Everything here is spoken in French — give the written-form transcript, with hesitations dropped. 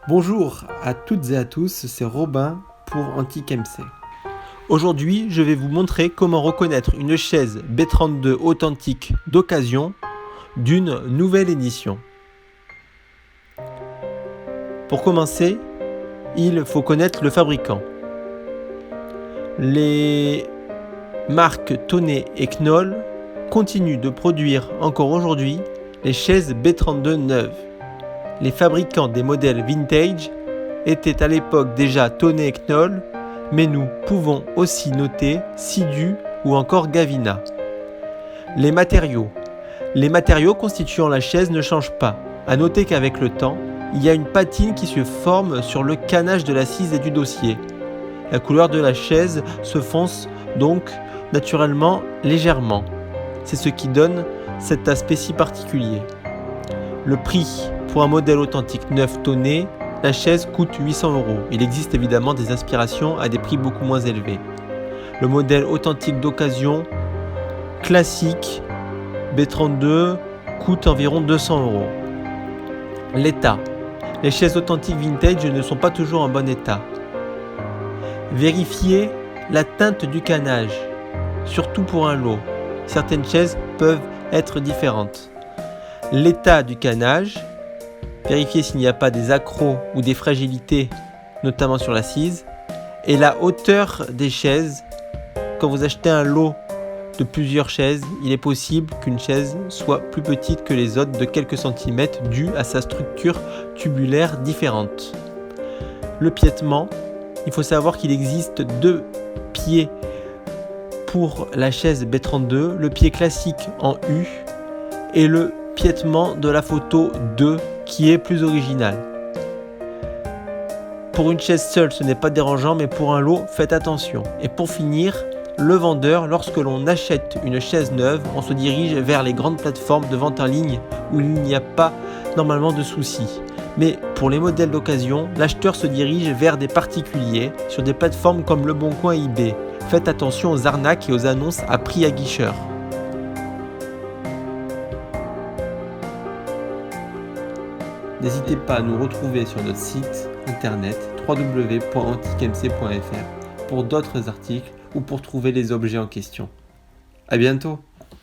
Bonjour à toutes et à tous, c'est Robin pour Antique MC. Aujourd'hui, je vais vous montrer comment reconnaître une chaise B32 authentique d'occasion d'une nouvelle édition. Pour commencer, il faut connaître le fabricant. Les marques Tonnet et Knoll continuent de produire encore aujourd'hui les chaises B32 neuves. Les fabricants des modèles vintage étaient à l'époque déjà Tonnet et Knoll, mais nous pouvons aussi noter Sidu ou encore Gavina. Les matériaux constituant la chaise ne changent pas. À noter qu'avec le temps, il y a une patine qui se forme sur le canage de l'assise et du dossier. La couleur de la chaise se fonce donc naturellement légèrement. C'est ce qui donne cet aspect si particulier. Le prix pour un modèle authentique neuf Tonnet, la chaise coûte 800 €. Il existe évidemment des aspirations à des prix beaucoup moins élevés. Le modèle authentique d'occasion classique B32 coûte environ 200 €. L'état. Les chaises authentiques vintage ne sont pas toujours en bon état. Vérifiez la teinte du canage, surtout pour un lot. Certaines chaises peuvent être différentes. L'état du canage. Vérifiez s'il n'y a pas des accrocs ou des fragilités, notamment sur l'assise. Et la hauteur des chaises. Quand vous achetez un lot de plusieurs chaises, il est possible qu'une chaise soit plus petite que les autres de quelques centimètres dû à sa structure tubulaire différente. Le piétement. Il faut savoir qu'il existe deux pieds pour la chaise B32, le pied classique en U et le piétement de la photo 2 qui est plus original. Pour une chaise seule, ce n'est pas dérangeant, mais pour un lot, faites attention. Et pour finir, le vendeur, lorsque l'on achète une chaise neuve, on se dirige vers les grandes plateformes de vente en ligne où il n'y a pas normalement de soucis. Mais pour les modèles d'occasion, l'acheteur se dirige vers des particuliers sur des plateformes comme Leboncoin et eBay. Faites attention aux arnaques et aux annonces à prix aguicheur. N'hésitez pas à nous retrouver sur notre site internet www.antiquemc.fr pour d'autres articles ou pour trouver les objets en question. À bientôt!